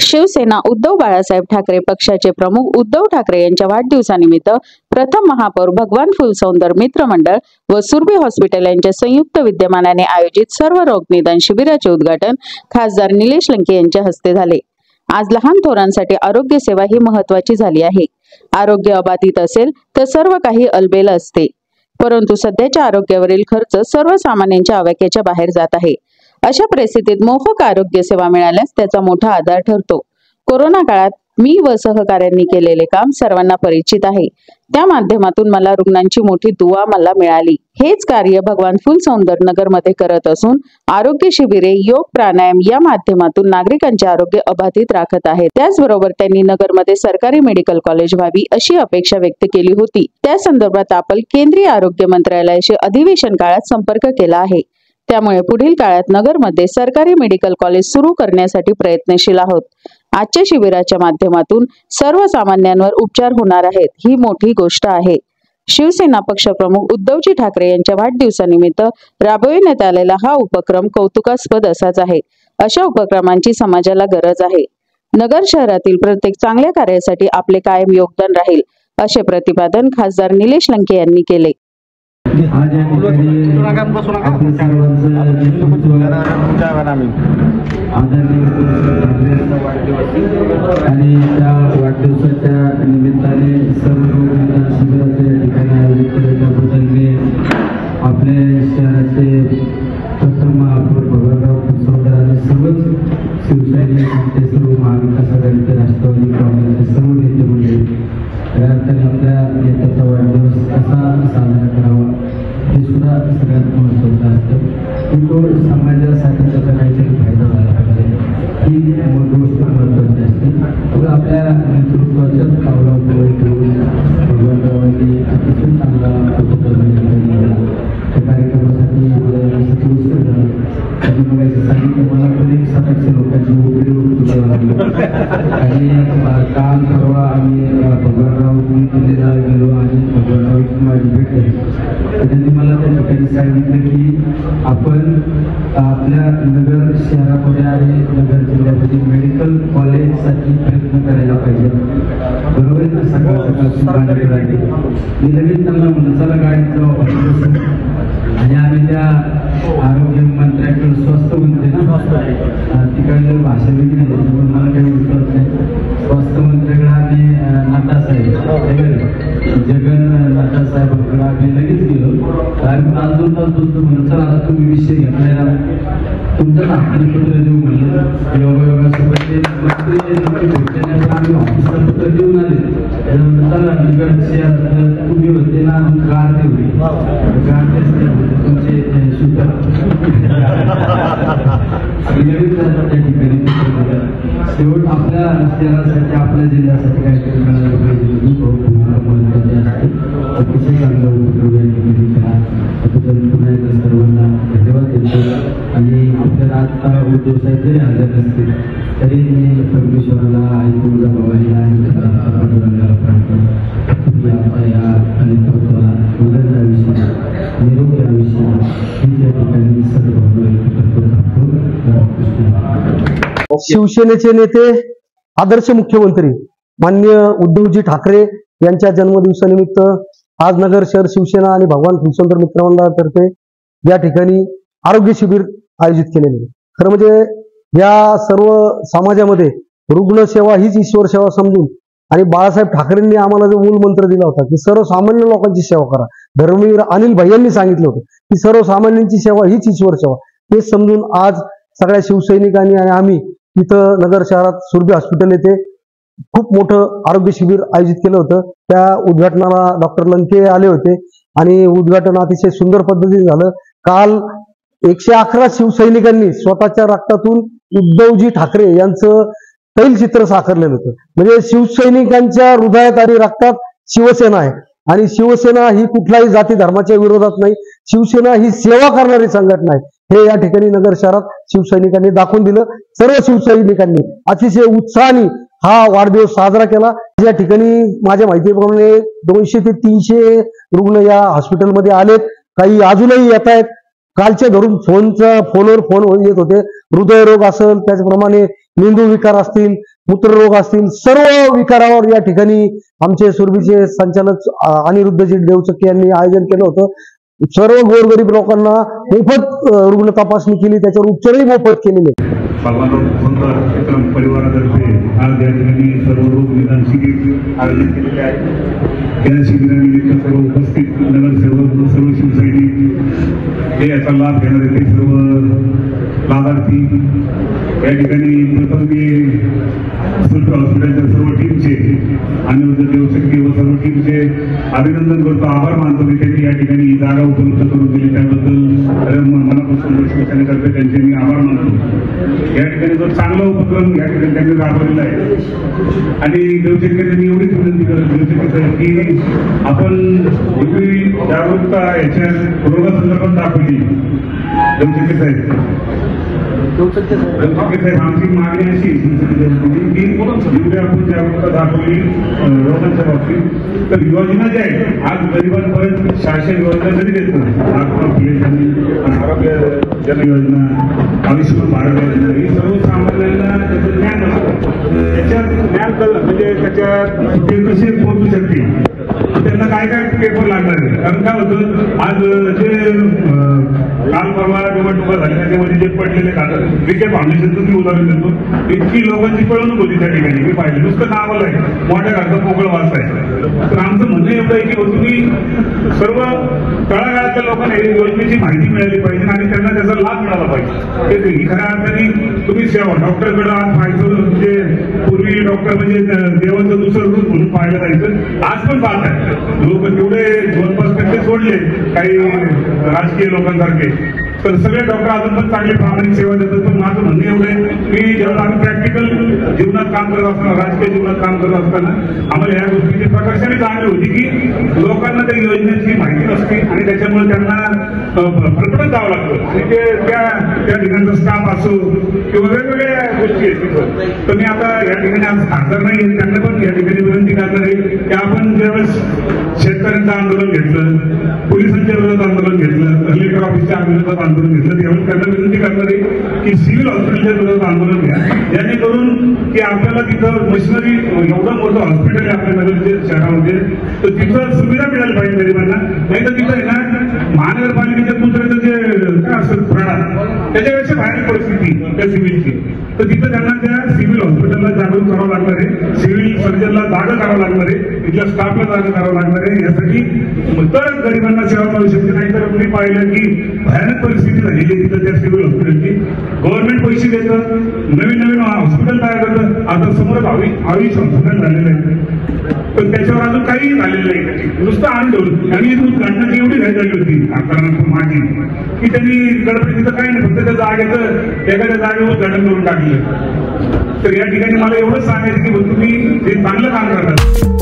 शिवसेना उद्धव बाळासाहेब ठाकरे पक्षाचे प्रमुख उद्धव ठाकरे यांच्या वाढदिवसानिमित्त प्रथम महापौर भगवान फुलसौंदर मित्र मंडळ व सुरभी हॉस्पिटल यांच्या संयुक्त विद्यमानाने आयोजित सर्व रोग निदान शिबिराचे उद्घाटन खासदार निलेश लंके यांच्या हस्ते झाले। आज लहान थोरांसाठी आरोग्य सेवा ही महत्त्वाची झाली आहे। आरोग्य अबाधित असेल तर सर्व काही अलबेल असते, परंतु सध्याच्या आरोग्यावरील खर्च सर्वसामान्यांच्या आवाक्याच्या बाहेर जात आहे। अशा परिस्थितीत मोफत आरोग्य सेवा मिळाल्यास त्याचा मोठा आधार ठरतो। कोरोना काळात मी व सहकाऱ्यांनी केलेले काम सर्वांना परिचित आहे। त्या माध्यमातून मला रुग्णांची मोठी दुवा मला मिळाली। हेच कार्य भगवान फुलसौंदर नगर मध्ये करत असून आरोग्य शिबिरे, योग, प्राणायाम या माध्यमातून नागरिकांचे आरोग्य अबाधित राखत आहेत। त्याचबरोबर त्यांनी नगर मध्ये सरकारी मेडिकल कॉलेज व्हावी अशी अपेक्षा व्यक्त केली होती। त्या संदर्भात आपण केंद्रीय आरोग्य मंत्रालयाशी अधिवेशन काळात संपर्क केला आहे। त्यामुळे पुढील काळात नगरमध्ये सरकारी मेडिकल कॉलेज सुरू करण्यासाठी प्रयत्नशील आहोत। आजच्या शिबिराच्या माध्यमातून सर्वसामान्यांवर उपचार होणार आहेत, ही मोठी गोष्ट आहे। शिवसेना पक्षप्रमुख उद्धवजी ठाकरे यांच्या वाढदिवसानिमित्त राबविण्यात आलेला हा उपक्रम कौतुकास्पद असाच आहे। अशा उपक्रमांची समाजाला गरज आहे। नगर शहरातील प्रत्येक चांगल्या कार्यासाठी आपले कायम योगदान राहील, असे प्रतिपादन खासदार निलेश लंके यांनी केले। आज या आणि त्या वाढदिवसाच्या निमित्ताने सर्व शिबिराच्या ठिकाणी आयोजित केल्याबद्दल मी आपल्या शहराचे प्रथम महापौर भगवानराव फुलसौंदर आणि सर्वच शिवसैनिकांचे सर्व महाविकास आघाडीचे राष्ट्रवादी काँग्रेसचे सर्व नेते मंडळी या अर्थाने आपल्या नेत्याचा वाढदिवस कसा साजरा करावा हे सुद्धा सगळ्यात महत्त्वाचं असतं। की तो समाजासाठी त्याचा काहीतरी फायदा झाला पाहिजे ही गोष्ट महत्त्वाची असते। तर आपल्या नेतृत्वाच्याच पावलावर ठेवून भगवानरावांनी अतिशय चांगला उपक्रम केला। त्या कार्यक्रमासाठी सांगितलं मला पण एक 700 लोकांची उघडी आणि काल परवा आम्ही भगवानराव दिल्लीला गेलो आणि भगवानरावची माझी भेट झाली। त्यांनी मला त्या ठिकाणी सांगितलं की आपण आपल्या नगर शहरामध्ये आणि नगर जिल्ह्यामध्ये मेडिकल कॉलेजसाठी प्रयत्न करायला पाहिजे। बरोबर आहे ना? सकाळ सकाळची गाडी मी लगेच त्यांना म्हणलं चला गाडीचा वापर आणि आम्ही त्या आरोग्य मंत्र्याकडे स्वास्थ्य मंत्री ना तिकडे भाषा वेगळी नाही, त्याच्यामुळे मला काही विश्वास नाही। स्वास्थ्य मंत्र्याकडे आम्ही नड्डा साहेब जगन नड्डा साहेबांकडे आम्ही लगेच गेलो। आम्ही 5-2 तास बसतो म्हणून चला आता तुम्ही विषय घेतलाय तुमचं हाताने पत्र देऊ म्हणलं। योगायोगासोबत मंत्री भेटल्यानंतर आम्ही ऑफिसला पत्र देऊन आले। चला निगड शहरात तुम्ही होते ना गार तेवढी गार तुमचे सुद्धा त्या ठिकाणी शेवट आपल्या शहरासाठी आपल्या जिल्ह्यासाठी काहीतरी करायला पाहिजे महत्त्वाचे असते। अतिशय चांगला उपक्रम या ठिकाणी करा त्याबद्दल पुन्हा एकदा सर्वांना धन्यवाद देतो। आणि आपल्याला आता उद्धव साहेब जरी हजर नसतील तरी मी परमेश्वराला आई तुळजा भवानीला आणि पांडुरंगाला प्रार्थना की आपल्या या नेतृत्वाला उदंड आयुष्य निरोगी आयुष्य ही या ठिकाणी सर्व शिवसेनेचे नेते आदर्श मुख्यमंत्री माननीय उद्धवजी ठाकरे यांच्या जन्मदिवसानिमित्त आज नगर शहर शिवसेना आणि भगवान फुलसौंदर मित्र मंडळातर्फे या ठिकाणी आरोग्य शिबिर आयोजित केलेले। खरं म्हणजे या सर्व समाजामध्ये रुग्णसेवा हीच ईश्वर सेवा समजून आणि बाळासाहेब ठाकरेंनी आम्हाला जो मूल मंत्र दिला होता की सर्वसामान्य लोकांची सेवा करा, धर्मवीर अनिल भैयांनी सांगितलं होतं की सर्वसामान्यांची सेवा हीच ईश्वर सेवा, हे समजून आज सगळ्या शिवसैनिकांनी आणि आम्ही इथं नगर शहरात सुरभी हॉस्पिटल येथे खूप मोठं आरोग्य शिबिर आयोजित केलं होतं। त्या उद्घाटनाला डॉक्टर लंके आले होते आणि उद्घाटन अतिशय सुंदर पद्धतीने झालं। काल 111 शिवसैनिकांनी स्वतःच्या रक्तातून उद्धवजी ठाकरे यांचं तैलचित्र साकारलेलं होतं। म्हणजे शिवसैनिकांच्या हृदयात आणि रक्तात शिवसेना आहे आणि शिवसेना ही कुठल्याही जाती धर्माच्या विरोधात नाही, शिवसेना ही सेवा करणारी संघटना आहे हे या ठिकाणी नगर शहरात शिवसैनिकांनी दाखवून दिलं। सर्व शिवसैनिकांनी अतिशय उत्साहाने हा वाढदिवस साजरा केला। या ठिकाणी माझ्या माहितीप्रमाणे 200 ते 300 रुग्ण या हॉस्पिटलमध्ये आलेत, काही अजूनही येत आहेत। कालचे धरून फोनवर फोन येत होते, हृदयरोग असेल, त्याचप्रमाणे मेंदू विकार असतील, मूत्ररोग असतील, सर्व विकारावर या ठिकाणी आमचे सुरभीचे संचालक अनिरुद्धजी देवचक्के यांनी आयोजन केलं होतं. सर्व गोरगरीब लोकांना मोफत रुग्ण तपासणी केली, त्याच्यावर उपचारही मोफत केलेले. भगवान परिवारातर्फे आज या ठिकाणी सर्व रोग निदान शिबिर आयोजित केलेले आहे. या शिबिरानिमित्त सर्व उपस्थित नगरसेवक, सर्व शिवसैनिक हे याचा लाभ घेणारे ते सर्व लाभार्थी या ठिकाणी प्रथम मी सुरभी हॉस्पिटलच्या सर्व टीमचे अनिरुद्ध देवचक्के व सर्व टीमचे अभिनंदन करतो, आभार मानतो की त्यांनी या ठिकाणी ही जागा उपलब्ध करून दिली, त्याबद्दल मनापासून शिवसेनेतर्फे त्यांचे मी आभार मानतो. या ठिकाणी जो चांगला उपक्रम या ठिकाणी त्यांनी राबवलेला आहे आणि देवचक्के त्यांनी एवढीच विनंती करत देवचक्के की आपण एवढी जागरूकता याच्या रोगासंदर्भात दाखवली. देवचक्के साहेब आमची मागणी अशी की जेवढी आपण जागरूकता दाखवली रोगांच्या बाबतीत, तर योजना ज्या आहेत आज गरिबांपर्यंत शासन योजना जरी देतो, आरोग्य जन योजना, आयुष्यमान भारत योजना, ही सर्वसामान्यांना त्याचं ज्ञान नसतं. त्याच्यात ज्ञान म्हणजे त्याच्यात ते कसे पोहोचू शकते, त्यांना काय काय पेपर लागणार आहे. कारण काय होतं, आज जे काल परवा निवडणुका झाल्या त्याच्यामध्ये जे पडलेले कागद, विखे फाउंडेशनचं मी उदाहरण देतो, इतकी लोकांची पळवणूक होती त्या ठिकाणी. मी पाहिजे नुसतं नावाला आहे, मोठ्या घरचा पोकळ वाच आहे. तर आमचं म्हणणं एवढं आहे की तुम्ही सर्व तळागाळातल्या लोकांना या योजनेची माहिती मिळाली पाहिजे आणि त्यांना त्याचा लाभ मिळाला पाहिजे. ते खऱ्या अर्थाने तुम्ही सेवा डॉक्टरकडे आज पाहायचं, म्हणजे पूर्वी डॉक्टर म्हणजे देवाचं दुसरं रूप म्हणून पाहायला जायचं, आज पण पाहत आहे लोक तेवढे 2-5 टक्के सोडले काही राजकीय लोकांसारखे, तर सगळे डॉक्टर अजून पण चांगली प्रामाणिक सेवा देतात. पण माझं म्हणणं एवढं आहे की जेव्हा आम्ही प्रॅक्टिकल जीवनात काम करत असताना, राजकीय जीवनात काम करत असताना आम्हाला या गोष्टीची प्रकर्षाने जाणीव होती की लोकांना त्या योजनेची माहिती नसते आणि त्याच्यामुळे त्यांना फरफडत जावं लागतं. म्हणजे त्या ठिकाणचा स्टाफ असो किंवा वेगवेगळ्या गोष्टी आहेत. तर मी आता या ठिकाणी आज खासदार नाही, त्यांना पण या ठिकाणी विनंती करणार आहे की आपण ज्यावेळेस शेतकऱ्यांचं आंदोलन घेतलं, पोलिसांच्या विरोधात आंदोलन घेतलं, कलेक्टर ऑफिसच्या विरोधात आंदोलन घेतलं, त्यावेळेस त्यांना विनंती करणार आहे की सिव्हिल हॉस्पिटलच्या विरोधात आंदोलन घ्या, जेणेकरून की आपल्याला तिथं मशिनरी, एवढं मोठं हॉस्पिटल आहे आपल्या नगरच्या शहरामध्ये, तर तिथं सुविधा मिळायला पाहिजे गरिबांना. नाही तर तिथं आहे ना महानगरपालिकेच्या दुसऱ्याचं जे काय असतं फ्रॉड, त्याच्यापेक्षा बाहेर परिस्थिती त्या सिव्हिलची. तर तिथं त्यांना त्या सिव्हिल हॉस्पिटलला जागरूक करावं लागणार आहे, सिव्हिल सर्जनला जागा करावं लागणार आहे, तिथल्या स्टाफला जागा करावं लागणार आहे. यासाठी तर गरिबांना सेवा मिळू शकते. नाही तर मी पाहिलं की भयानक परिस्थिती झालेली आहे तिथं त्या सिव्हिल हॉस्पिटलची. गव्हर्नमेंट पैसे देतं, नवीन नवीन हॉस्पिटल तयार करतं. आता समोर आयुष हॉस्पिटल झालेलं आहे, पण त्याच्यावर अजून काही झालेलं नाही, नुसतं आणून ठेवलं. आणि घटनाची एवढी घाई झाली होती माझी की त्यांनी गडबडी तिथं काही नाही, फक्त त्या जागेचं एखाद्या जागेवर उद्घाटन करून टाकलं. तर या ठिकाणी मला एवढंच सांगायचं की तुम्ही जे चांगलं काम करतात